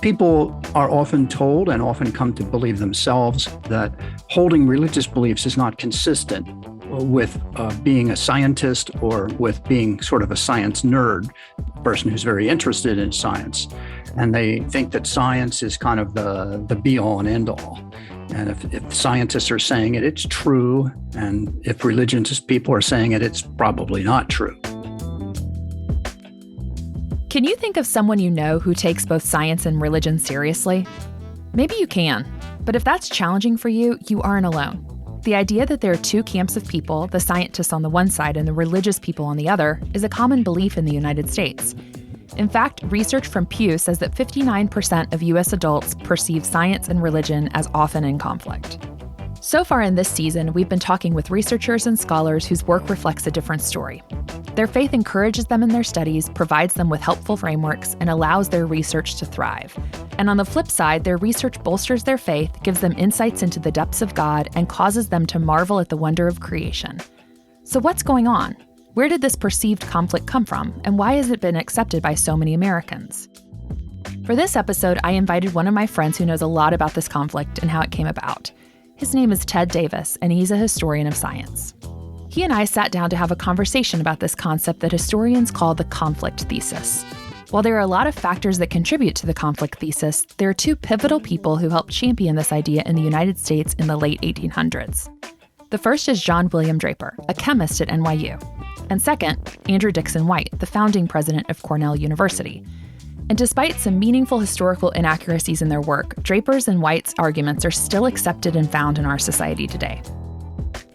people are often told and often come to believe themselves that holding religious beliefs is not consistent with being a scientist or with being sort of a science nerd, a person who's very interested in science. And they think that science is kind of the be-all and end-all. And if scientists are saying it, it's true. And if religious people are saying it, it's probably not true. Can you think of someone you know who takes both science and religion seriously? Maybe you can, but if that's challenging for you, you aren't alone. The idea that there are two camps of people, the scientists on the one side and the religious people on the other, is a common belief in the United States. In fact, research from Pew says that 59% of U.S. adults perceive science and religion as often in conflict. So far in this season, we've been talking with researchers and scholars whose work reflects a different story. Their faith encourages them in their studies, provides them with helpful frameworks, and allows their research to thrive. And on the flip side, their research bolsters their faith, gives them insights into the depths of God, and causes them to marvel at the wonder of creation. So what's going on? Where did this perceived conflict come from, and why has it been accepted by so many Americans? For this episode, I invited one of my friends who knows a lot about this conflict and how it came about. His name is Ted Davis, and he's a historian of science. He and I sat down to have a conversation about this concept that historians call the conflict thesis. While there are a lot of factors that contribute to the conflict thesis, there are two pivotal people who helped champion this idea in the United States in the late 1800s. The first is John William Draper, a chemist at NYU. And second, Andrew Dickson White, the founding president of Cornell University. And despite some meaningful historical inaccuracies in their work, Draper's and White's arguments are still accepted and found in our society today.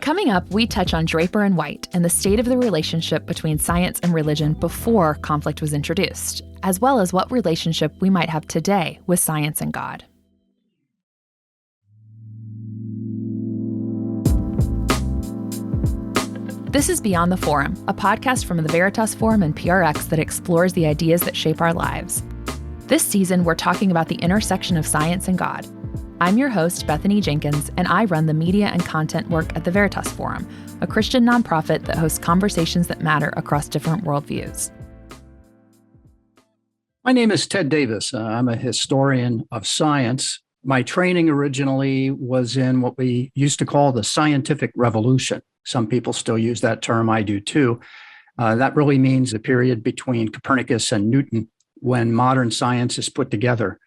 Coming up, we touch on Draper and White and the state of the relationship between science and religion before conflict was introduced, as well as what relationship we might have today with science and God. This is Beyond the Forum, a podcast from the Veritas Forum and PRX that explores the ideas that shape our lives. This season, we're talking about the intersection of science and God. I'm your host, Bethany Jenkins, and I run the media and content work at the Veritas Forum, a Christian nonprofit that hosts conversations that matter across different worldviews. My name is Ted Davis. I'm a historian of science. My training originally was in what we used to call the scientific revolution. Some people still use that term. I do too. That really means the period between Copernicus and Newton when modern science is put together.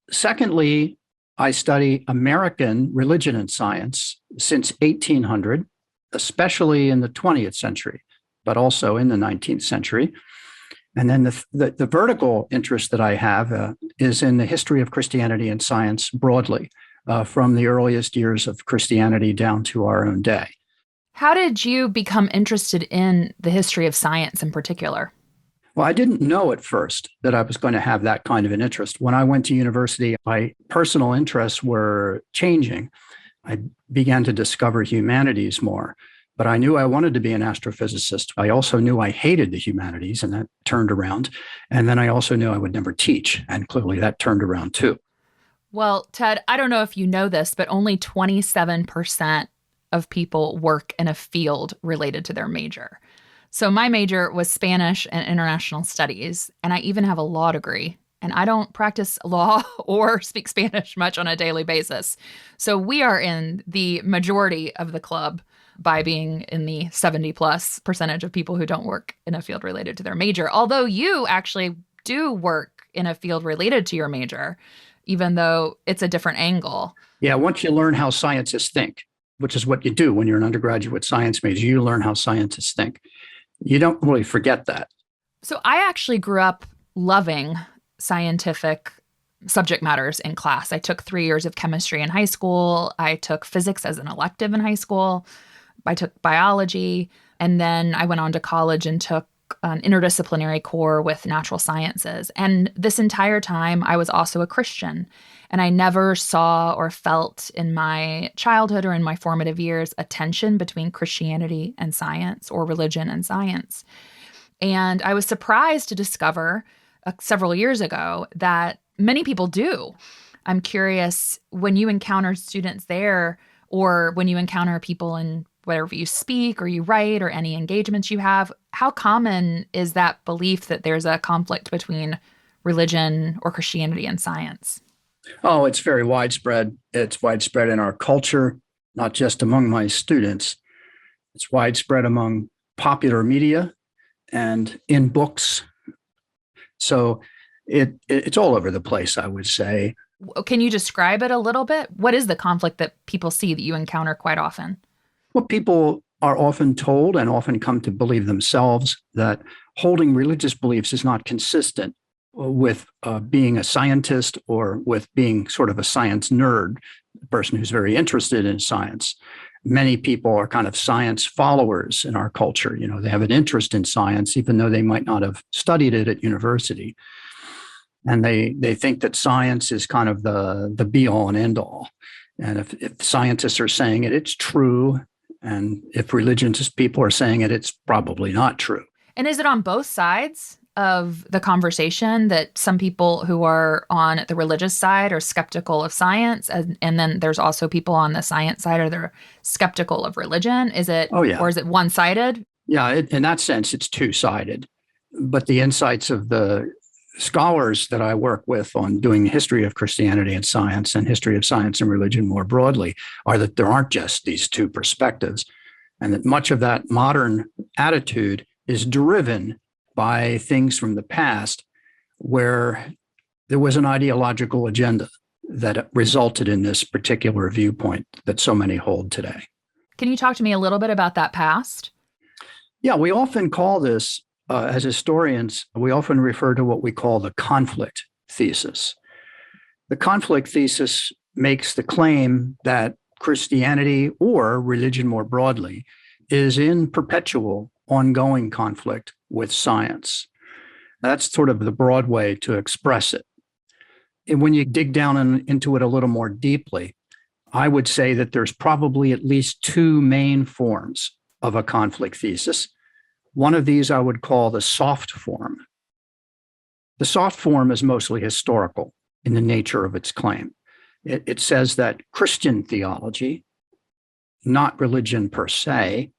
Secondly, I study American religion and science since 1800, especially in the 20th century, but also in the 19th century. And then the vertical interest that I have is in the history of Christianity and science broadly, from the earliest years of Christianity down to our own day. How did you become interested in the history of science in particular? Well, I didn't know at first that I was going to have that kind of an interest. When I went to university, my personal interests were changing. I began to discover humanities more, but I knew I wanted to be an astrophysicist. I also knew I hated the humanities, and that turned around. And then I also knew I would never teach, and clearly that turned around too. Well, Ted, I don't know if you know this, but only 27% of people work in a field related to their major. So my major was Spanish and International Studies, and I even have a law degree. And I don't practice law or speak Spanish much on a daily basis. So we are in the majority of the club by being in the 70+ % of people who don't work in a field related to their major. Although you actually do work in a field related to your major, even though it's a different angle. Yeah, once you learn how scientists think, which is what you do when you're an undergraduate science major, you learn how scientists think. You don't really forget that. So I actually grew up loving scientific subject matters in class. I took 3 years of chemistry in high school. I took physics as an elective in high school. I took biology. And then I went on to college and took an interdisciplinary core with natural sciences. And this entire time, I was also a Christian. And I never saw or felt in my childhood or in my formative years a tension between Christianity and science or religion and science. And I was surprised to discover several years ago that many people do. I'm curious, when you encounter students there or when you encounter people in wherever you speak or you write or any engagements you have, how common is that belief that there's a conflict between religion or Christianity and science? Oh, it's very widespread. It's widespread in our culture, not just among my students. It's widespread among popular media and in books. So it's all over the place, I would say. Can you describe it a little bit? What is the conflict that people see that you encounter quite often? Well, people are often told and often come to believe themselves that holding religious beliefs is not consistent with being a scientist or with being sort of a science nerd, a person who's very interested in science. Many people are kind of science followers in our culture. You know, they have an interest in science, even though they might not have studied it at university. And they think that science is kind of the be all and end all. And if scientists are saying it, it's true. And if religious people are saying it, it's probably not true. And is it on both sides of the conversation that some people who are on the religious side are skeptical of science, and then there's also people on the science side they're skeptical of religion? Is it, oh, yeah. Or is it one-sided? Yeah, in that sense, it's two-sided. But the insights of the scholars that I work with on doing history of Christianity and science and history of science and religion more broadly are that there aren't just these two perspectives, and that much of that modern attitude is driven by things from the past where there was an ideological agenda that resulted in this particular viewpoint that so many hold today. Can you talk to me a little bit about that past? Yeah, we often call this, as historians, we often refer to what we call the conflict thesis. The conflict thesis makes the claim that Christianity or religion more broadly is in perpetual ongoing conflict with science. That's sort of the broad way to express it. And when you dig down into it a little more deeply, I would say that there's probably at least two main forms of a conflict thesis. One of these I would call the soft form. The soft form is mostly historical in the nature of its claim. It says that Christian theology, not religion per se,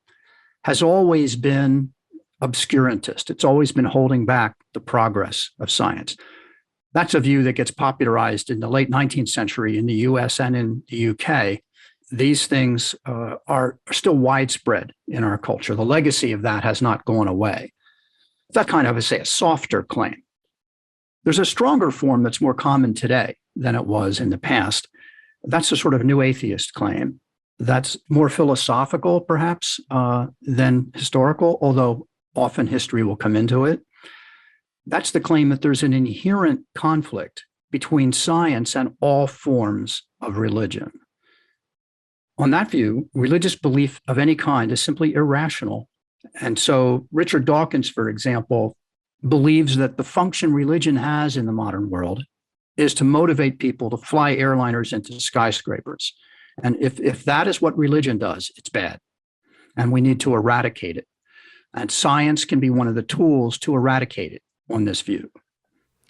has always been obscurantist. It's always been holding back the progress of science. That's a view that gets popularized in the late 19th century in the US and in the UK. These things are still widespread in our culture. The legacy of that has not gone away. That kind of, I say, a softer claim. There's a stronger form that's more common today than it was in the past. That's a sort of new atheist claim. That's more philosophical, perhaps, than historical, although often history will come into it. That's the claim that there's an inherent conflict between science and all forms of religion. On that view, religious belief of any kind is simply irrational. And so Richard Dawkins, for example, believes that the function religion has in the modern world is to motivate people to fly airliners into skyscrapers. And if that is what religion does, it's bad. And we need to eradicate it. And science can be one of the tools to eradicate it on this view.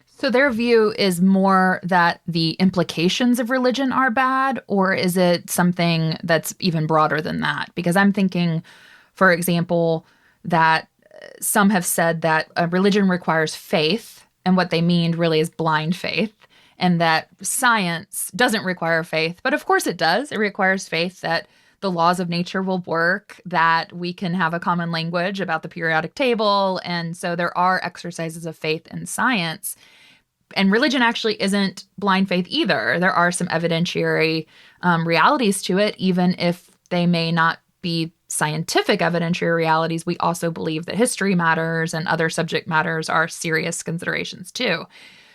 So their view is more that the implications of religion are bad, or is it something that's even broader than that? Because I'm thinking, for example, that some have said that a religion requires faith, and what they mean really is blind faith, and that science doesn't require faith. But of course it does. It requires faith that the laws of nature will work, that we can have a common language about the periodic table. And so there are exercises of faith in science. And religion actually isn't blind faith either. There are some evidentiary realities to it, even if they may not be scientific evidentiary realities. We also believe that history matters and other subject matters are serious considerations too.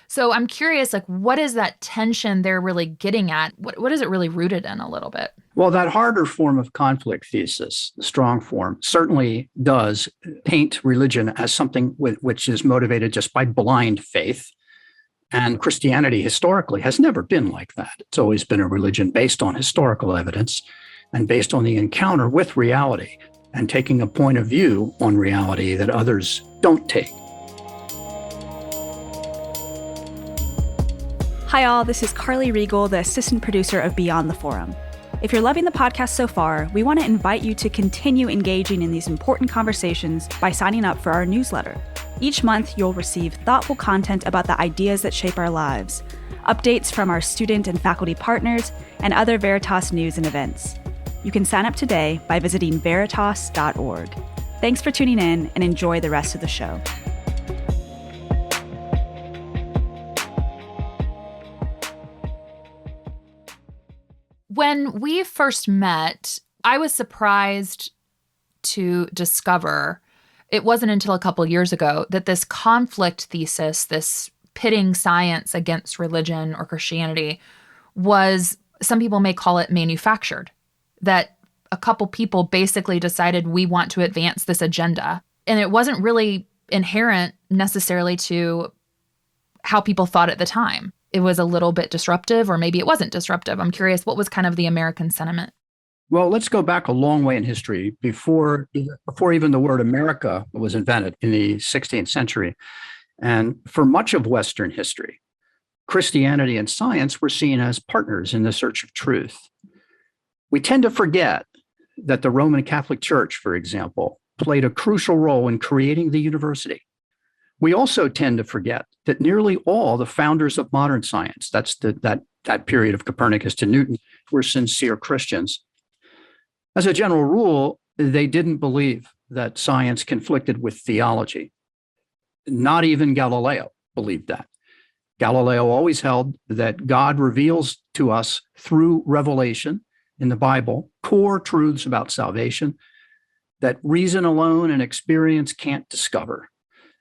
So I'm curious, what is that tension they're really getting at? What is it really rooted in a little bit? Well, that harder form of conflict thesis, the strong form, certainly does paint religion as something which is motivated just by blind faith. And Christianity historically has never been like that. It's always been a religion based on historical evidence and based on the encounter with reality and taking a point of view on reality that others don't take. Hi all, this is Carly Riegel, the assistant producer of Beyond the Forum. If you're loving the podcast so far, we want to invite you to continue engaging in these important conversations by signing up for our newsletter. Each month, you'll receive thoughtful content about the ideas that shape our lives, updates from our student and faculty partners, and other Veritas news and events. You can sign up today by visiting veritas.org. Thanks for tuning in and enjoy the rest of the show. When we first met, I was surprised to discover, it wasn't until a couple years ago, that this conflict thesis, this pitting science against religion or Christianity, was, some people may call it manufactured. That a couple people basically decided we want to advance this agenda. And it wasn't really inherent necessarily to how people thought at the time. It was a little bit disruptive, or maybe it wasn't disruptive. I'm curious, what was kind of the American sentiment? Well, let's go back a long way in history before even the word America was invented in the 16th century. And for much of Western history, Christianity and science were seen as partners in the search of truth. We tend to forget that the Roman Catholic Church, for example, played a crucial role in creating the university. We also tend to forget that nearly all the founders of modern science, that's that period of Copernicus to Newton, were sincere Christians. As a general rule, they didn't believe that science conflicted with theology. Not even Galileo believed that. Galileo always held that God reveals to us through revelation in the Bible core truths about salvation that reason alone and experience can't discover.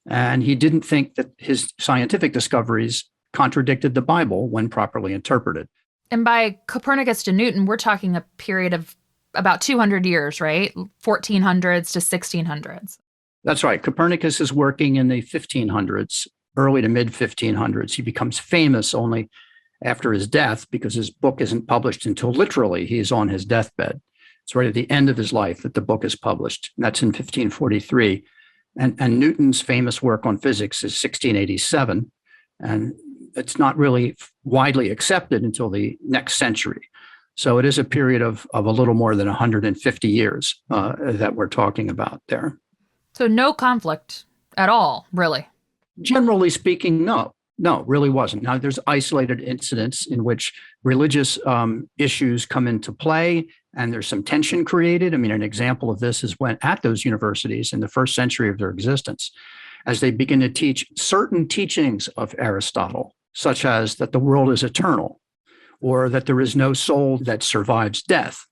And he didn't think that his scientific discoveries contradicted the Bible when properly interpreted. And by Copernicus to Newton, we're talking a period of about 200 years, right? 1400s to 1600s. That's right. Copernicus is working in the 1500s, early to mid 1500s. He becomes famous only after his death because his book isn't published until literally he's on his deathbed. It's right at the end of his life that the book is published. And that's in 1543. And Newton's famous work on physics is 1687. And it's not really widely accepted until the next century. So it is a period of a little more than 150 years that we're talking about there. So no conflict at all, really? Generally speaking, no, really wasn't. Now, there's isolated incidents in which religious issues come into play and there's some tension created. I mean, an example of this is when at those universities in the first century of their existence, as they begin to teach certain teachings of Aristotle, such as that the world is eternal, or that there is no soul that survives death,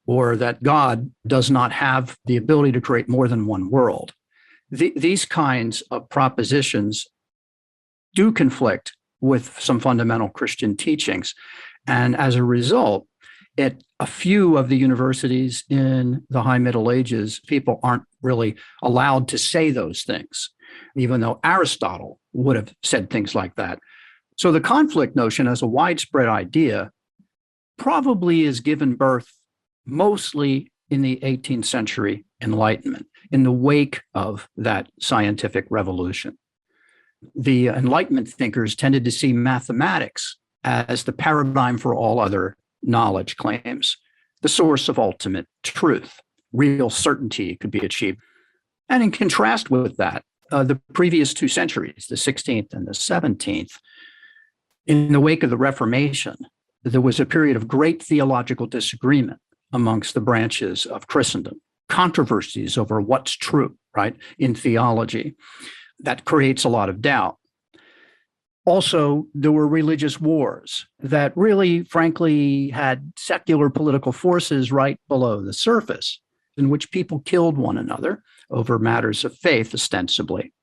or that God does not have the ability to create more than one world. These kinds of propositions do conflict with some fundamental Christian teachings. And as a result, at a few of the universities in the High Middle Ages, people aren't really allowed to say those things, even though Aristotle would have said things like that. So the conflict notion as a widespread idea probably is given birth mostly in the 18th century Enlightenment, in the wake of that scientific revolution. The Enlightenment thinkers tended to see mathematics as the paradigm for all other knowledge claims, the source of ultimate truth. Real certainty could be achieved. And in contrast with that, the previous two centuries, the 16th and the 17th, in the wake of the Reformation, there was a period of great theological disagreement amongst the branches of Christendom, controversies over what's true, right, in theology. That creates a lot of doubt. Also, there were religious wars that really, frankly, had secular political forces right below the surface, in which people killed one another over matters of faith, ostensibly.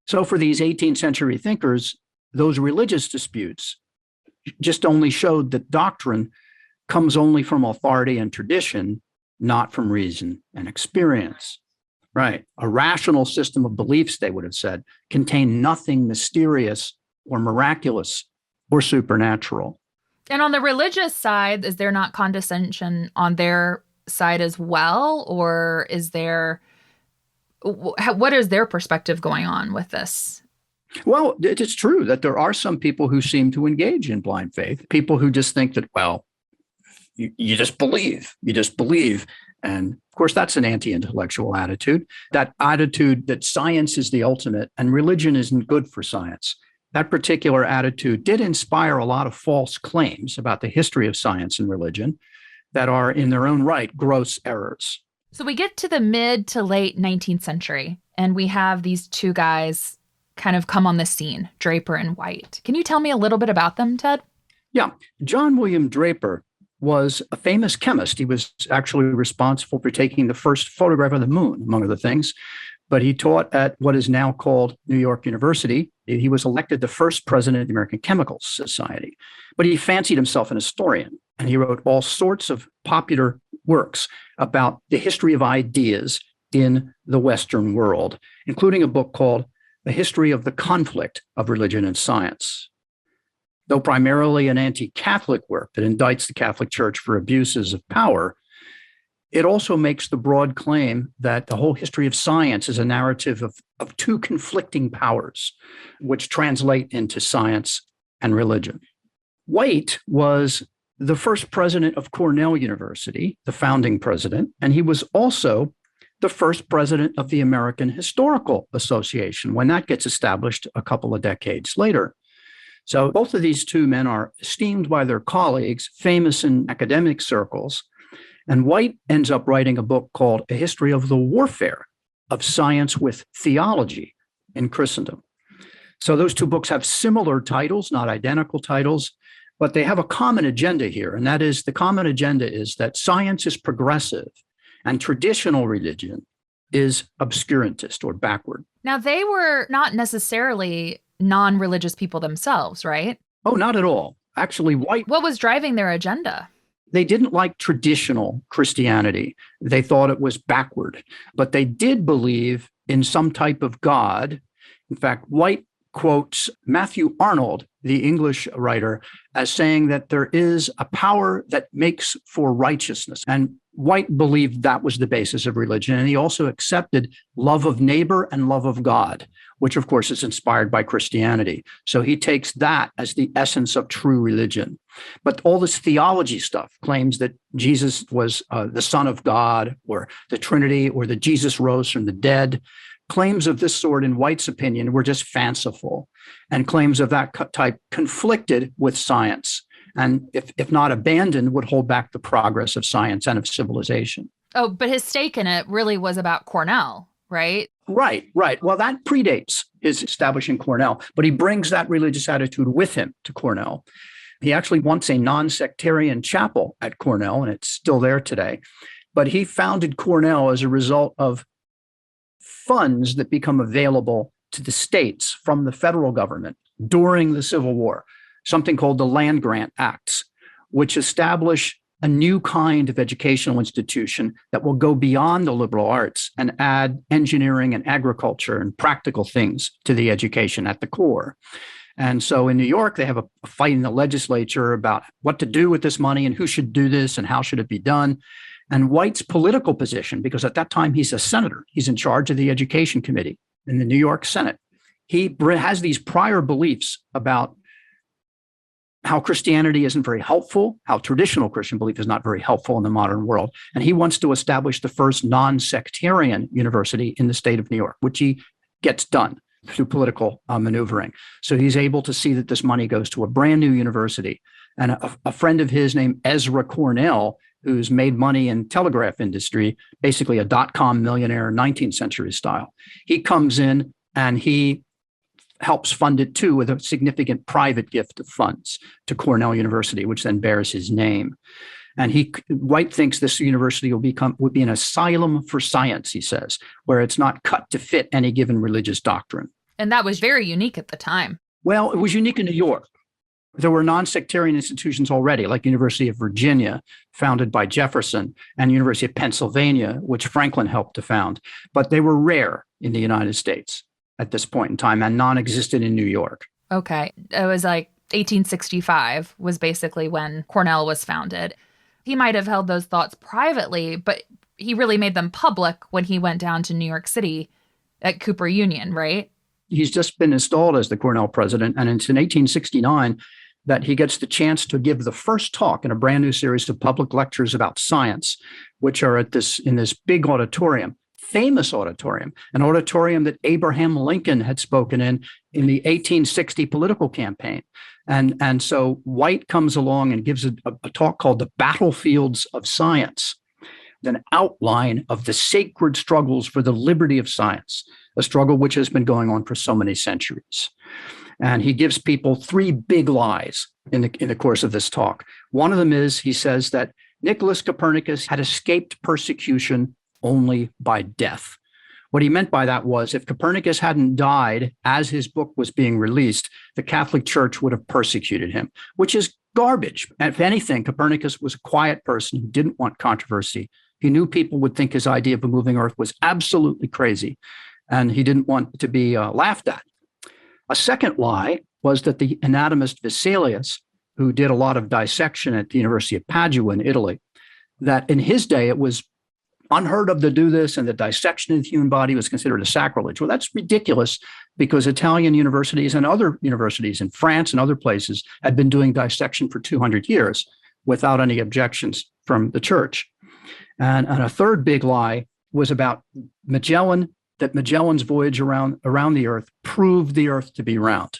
So for these 18th century thinkers, those religious disputes just only showed that doctrine comes only from authority and tradition, not from reason and experience. Right. A rational system of beliefs, they would have said, contained nothing mysterious or miraculous or supernatural. And on the religious side, is there not condescension on their side as well? Or is there, what is their perspective going on with this? Well, it's true that there are some people who seem to engage in blind faith, people who just think that, well, you just believe, And of course, that's an anti-intellectual attitude, that attitude that science is the ultimate and religion isn't good for science. That particular attitude did inspire a lot of false claims about the history of science and religion that are, in their own right, gross errors. So we get to the mid to late 19th century, and we have these two guys kind of come on the scene, Draper and White. Can you tell me a little bit about them, Ted? Yeah. John William Draper was a famous chemist. He was actually responsible for taking the first photograph of the moon, among other things. But he taught at what is now called New York University. He was elected the first president of the American Chemical Society. But he fancied himself an historian, and he wrote all sorts of popular works about the history of ideas in the Western world, including a book called The History of the Conflict of Religion and Science. Though primarily an anti-Catholic work that indicts the Catholic Church for abuses of power, it also makes the broad claim that the whole history of science is a narrative of two conflicting powers, which translate into science and religion. White was the first president of Cornell University, the founding president, and he was also the first president of the American Historical Association when that gets established a couple of decades later. So both of these two men are esteemed by their colleagues, famous in academic circles. And White ends up writing a book called A History of the Warfare of Science with Theology in Christendom. So those two books have similar titles, not identical titles, but they have a common agenda here. And that is, the common agenda is that science is progressive and traditional religion is obscurantist or backward. Now, they were not necessarily non-religious people themselves, right? Oh, not at all. Actually, White... What was driving their agenda? They didn't like traditional Christianity. They thought it was backward, but they did believe in some type of God. In fact, White quotes Matthew Arnold, the English writer, as saying that there is a power that makes for righteousness. And White believed that was the basis of religion. And he also accepted love of neighbor and love of God, which of course is inspired by Christianity. So he takes that as the essence of true religion. But all this theology stuff claims that Jesus was the Son of God, or the Trinity, or that Jesus rose from the dead. Claims of this sort, in White's opinion, were just fanciful, and claims of that type conflicted with science, and if not abandoned, would hold back the progress of science and of civilization. Oh, but his stake in it really was about Cornell, right? Right. Well, that predates his establishing Cornell, but he brings that religious attitude with him to Cornell. He actually wants a non-sectarian chapel at Cornell, and it's still there today. But he founded Cornell as a result of funds that become available to the states from the federal government during the Civil War, something called the Land Grant Acts, which establish a new kind of educational institution that will go beyond the liberal arts and add engineering and agriculture and practical things to the education at the core. And so in New York, they have a fight in the legislature about what to do with this money and who should do this and how should it be done. And White's political position, because at that time he's a senator, he's in charge of the Education Committee in the New York Senate. He has these prior beliefs about how Christianity isn't very helpful, how traditional Christian belief is not very helpful in the modern world. And he wants to establish the first non-sectarian university in the state of New York, which he gets done through political maneuvering. So he's able to see that this money goes to a brand new university. And a friend of his named Ezra Cornell, who's made money in telegraph industry, basically a dot-com millionaire, 19th century style. He comes in and he helps fund it too with a significant private gift of funds to Cornell University, which then bears his name. And White thinks this university would be an asylum for science, he says, where it's not cut to fit any given religious doctrine. And that was very unique at the time. Well, it was unique in New York. There were non-sectarian institutions already, like University of Virginia, founded by Jefferson, and University of Pennsylvania, which Franklin helped to found. But they were rare in the United States at this point in time and non-existent in New York. Okay. It was like 1865 was basically when Cornell was founded. He might have held those thoughts privately, but he really made them public when he went down to New York City at Cooper Union, right? He's just been installed as the Cornell president, and it's in 1869 that he gets the chance to give the first talk in a brand new series of public lectures about science, which are in this big auditorium, famous auditorium, an auditorium that Abraham Lincoln had spoken in the 1860 political campaign. And so White comes along and gives a talk called The Battlefields of Science, an outline of the sacred struggles for the liberty of science, a struggle which has been going on for so many centuries. And he gives people three big lies in the course of this talk. One of them is, he says that Nicholas Copernicus had escaped persecution only by death. What he meant by that was, if Copernicus hadn't died as his book was being released, the Catholic Church would have persecuted him, which is garbage. And if anything, Copernicus was a quiet person who didn't want controversy. He knew people would think his idea of a moving earth was absolutely crazy, and he didn't want to be laughed at. A second lie was that the anatomist Vesalius, who did a lot of dissection at the University of Padua in Italy, that in his day it was unheard of to do this, and the dissection of the human body was considered a sacrilege. Well, that's ridiculous, because Italian universities and other universities in France and other places had been doing dissection for 200 years without any objections from the church. And a third big lie was about Magellan, that Magellan's voyage around the earth proved the earth to be round.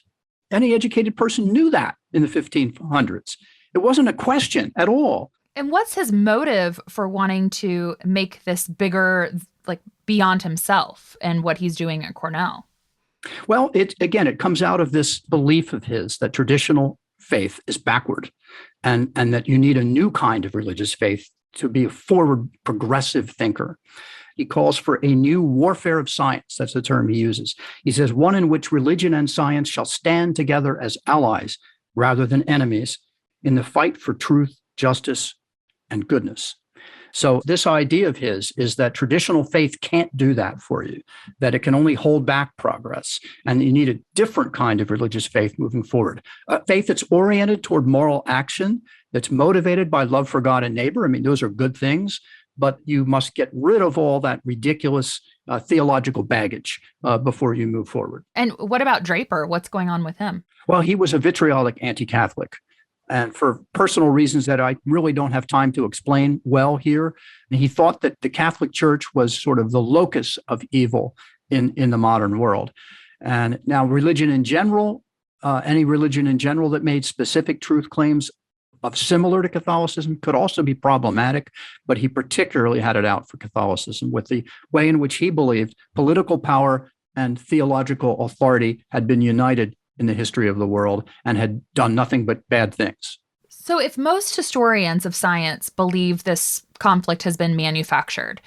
Any educated person knew that in the 1500s. It wasn't a question at all. And what's his motive for wanting to make this bigger, like beyond himself and what he's doing at Cornell? Well, it comes out of this belief of his that traditional faith is backward, and that you need a new kind of religious faith to be a forward, progressive thinker. He calls for a new warfare of science. That's the term he uses. He says, one in which religion and science shall stand together as allies rather than enemies in the fight for truth, justice, and goodness. So this idea of his is that traditional faith can't do that for you, that it can only hold back progress, and you need a different kind of religious faith moving forward. A faith that's oriented toward moral action, that's motivated by love for God and neighbor. I mean, those are good things, but you must get rid of all that ridiculous theological baggage before you move forward. And what about Draper? What's going on with him? Well, he was a vitriolic anti-Catholic. And for personal reasons that I really don't have time to explain well here, he thought that the Catholic Church was sort of the locus of evil in the modern world. And now religion in general, any religion in general that made specific truth claims of similar to Catholicism could also be problematic, but he particularly had it out for Catholicism with the way in which he believed political power and theological authority had been united in the history of the world and had done nothing but bad things. So if most historians of science believe this conflict has been manufactured,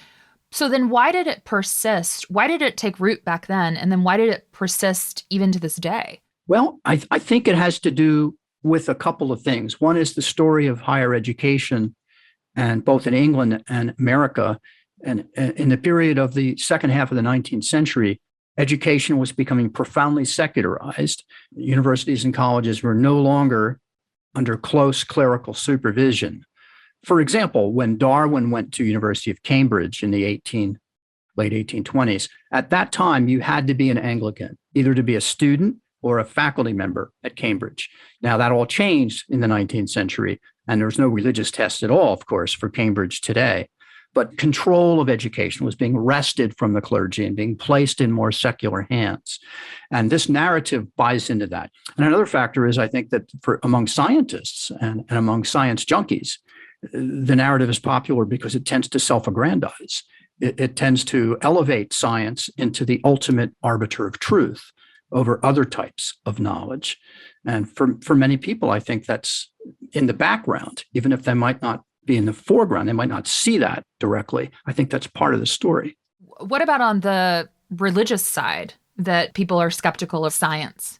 so then why did it persist? Why did it take root back then? And then why did it persist even to this day? Well, I think it has to do with a couple of things. One is the story of higher education, and both in England and America. And in the period of the second half of the 19th century, education was becoming profoundly secularized. Universities and colleges were no longer under close clerical supervision. For example, when Darwin went to University of Cambridge in the late 1820s, at that time, you had to be an Anglican, either to be a student or a faculty member at Cambridge. Now, that all changed in the 19th century, and there was no religious test at all, of course, for Cambridge today. But control of education was being wrested from the clergy and being placed in more secular hands. And this narrative buys into that. And another factor is, I think, that among scientists and among science junkies, the narrative is popular because it tends to self-aggrandize. It tends to elevate science into the ultimate arbiter of truth over other types of knowledge. And for many people, I think that's in the background, even if they might not be in the foreground, they might not see that directly. I think that's part of the story. What about on the religious side, that people are skeptical of science?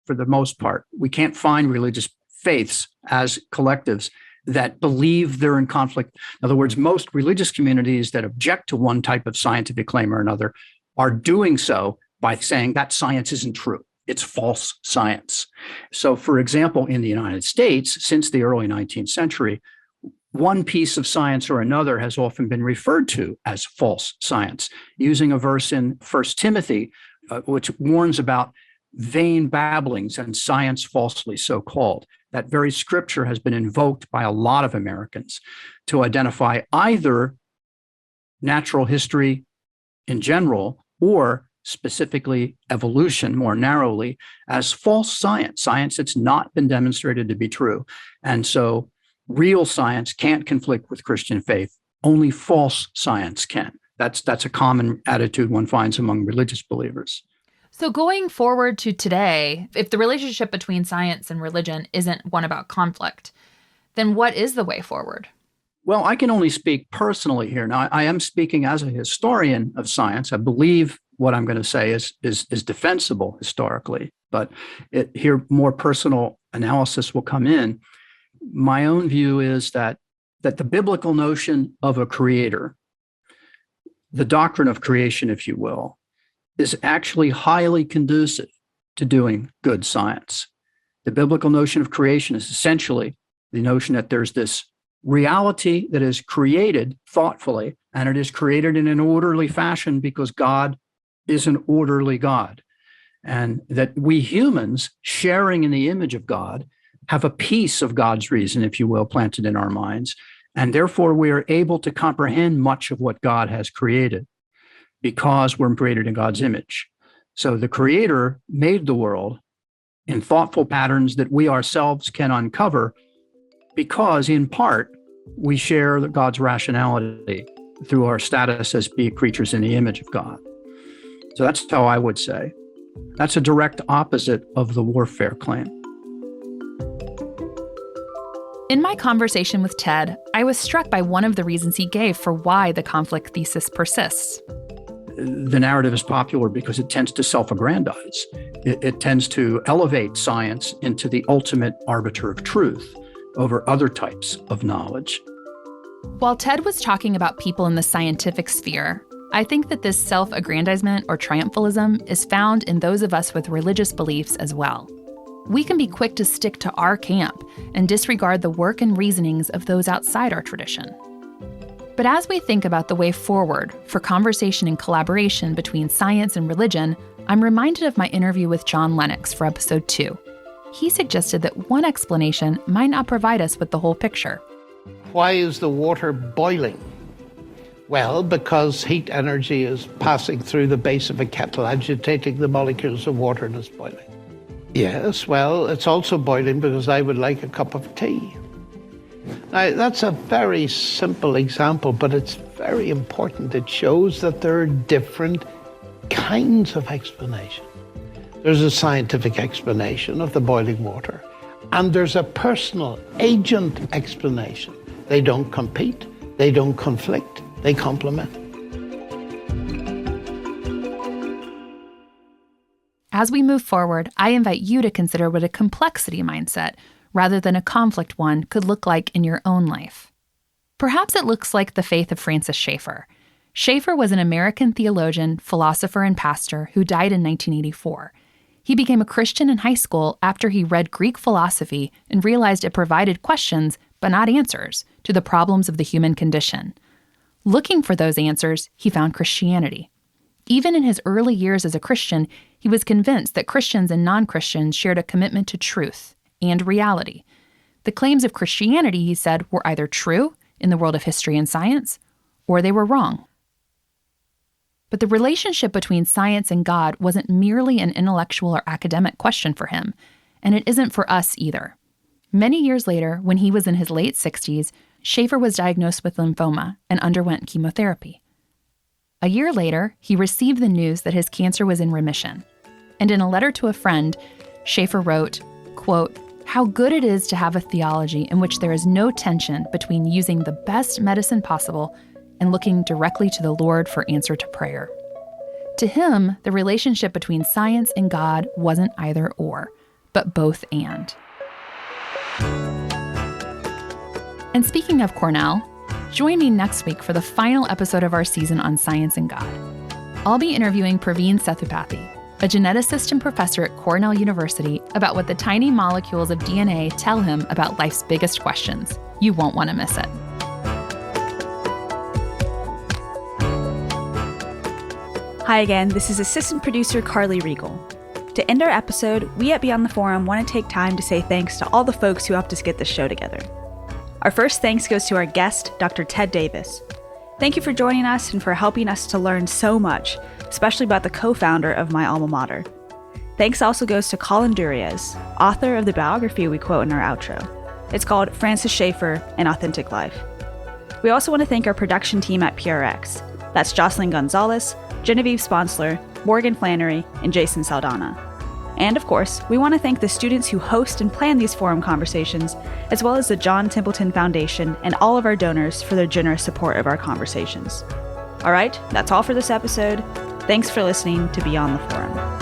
For the most part, we can't find religious faiths as collectives that believe they're in conflict. In other words, most religious communities that object to one type of scientific claim or another are doing so by saying that science isn't true. It's false science. So, for example, in the United States, since the early 19th century, one piece of science or another has often been referred to as false science, using a verse in 1 Timothy, which warns about vain babblings and science falsely so called. that very scripture has been invoked by a lot of Americans to identify either natural history in general or specifically evolution more narrowly as false science, science that's not been demonstrated to be true. And so real science can't conflict with Christian faith. Only false science can. That's a common attitude one finds among religious believers. So going forward to today, if the relationship between science and religion isn't one about conflict, then what is the way forward? Well, I can only speak personally here. Now, I am speaking as a historian of science. I believe what I'm going to say is defensible historically, but here more personal analysis will come in. My own view is that the biblical notion of a creator, the doctrine of creation, if you will, is actually highly conducive to doing good science. The biblical notion of creation is essentially the notion that there's this reality that is created thoughtfully, and it is created in an orderly fashion because God is an orderly God. And that we humans, sharing in the image of God, have a piece of God's reason, if you will, planted in our minds. And therefore, we are able to comprehend much of what God has created because we're created in God's image. So the Creator made the world in thoughtful patterns that we ourselves can uncover because, in part, we share God's rationality through our status as being creatures in the image of God. So that's how I would say. That's a direct opposite of the warfare claim. In my conversation with Ted, I was struck by one of the reasons he gave for why the conflict thesis persists. The narrative is popular because it tends to self-aggrandize. It tends to elevate science into the ultimate arbiter of truth over other types of knowledge. While Ted was talking about people in the scientific sphere, I think that this self-aggrandizement or triumphalism is found in those of us with religious beliefs as well. We can be quick to stick to our camp and disregard the work and reasonings of those outside our tradition. But as we think about the way forward for conversation and collaboration between science and religion, I'm reminded of my interview with John Lennox for episode 2. He suggested that one explanation might not provide us with the whole picture. Why is the water boiling? Well, because heat energy is passing through the base of a kettle, agitating the molecules of water, and it's boiling. Yes, well, it's also boiling because I would like a cup of tea. Now, that's a very simple example, but it's very important. It shows that there are different kinds of explanation. There's a scientific explanation of the boiling water, and there's a personal agent explanation. They don't compete, they don't conflict, they complement. As we move forward, I invite you to consider what a complexity mindset, rather than a conflict one, could look like in your own life. Perhaps it looks like the faith of Francis Schaeffer. Schaeffer was an American theologian, philosopher, and pastor who died in 1984. He became a Christian in high school after he read Greek philosophy and realized it provided questions, but not answers, to the problems of the human condition. Looking for those answers, he found Christianity. Even in his early years as a Christian, he was convinced that Christians and non-Christians shared a commitment to truth and reality. The claims of Christianity, he said, were either true in the world of history and science, or they were wrong. But the relationship between science and God wasn't merely an intellectual or academic question for him, and it isn't for us either. Many years later, when he was in his late 60s, Schaeffer was diagnosed with lymphoma and underwent chemotherapy. A year later, he received the news that his cancer was in remission. And in a letter to a friend, Schaeffer wrote, quote, "How good it is to have a theology in which there is no tension between using the best medicine possible and looking directly to the Lord for answer to prayer." To him, the relationship between science and God wasn't either or, but both and. And speaking of Cornell, join me next week for the final episode of our season on science and God. I'll be interviewing Praveen Sethupathi, a geneticist and professor at Cornell University, about what the tiny molecules of DNA tell him about life's biggest questions. You won't want to miss it. Hi again, this is assistant producer Carly Regal. To end our episode, we at Beyond the Forum want to take time to say thanks to all the folks who helped us get this show together. Our first thanks goes to our guest, Dr. Ted Davis. Thank you for joining us and for helping us to learn so much, especially about the co-founder of my alma mater. Thanks also goes to Colin Duriez, author of the biography we quote in our outro. It's called Francis Schaeffer, An Authentic Life. We also want to thank our production team at PRX. That's Jocelyn Gonzalez, Genevieve Sponsler, Morgan Flannery, and Jason Saldana. And of course, we want to thank the students who host and plan these forum conversations, as well as the John Templeton Foundation and all of our donors for their generous support of our conversations. All right, that's all for this episode. Thanks for listening to Beyond the Forum.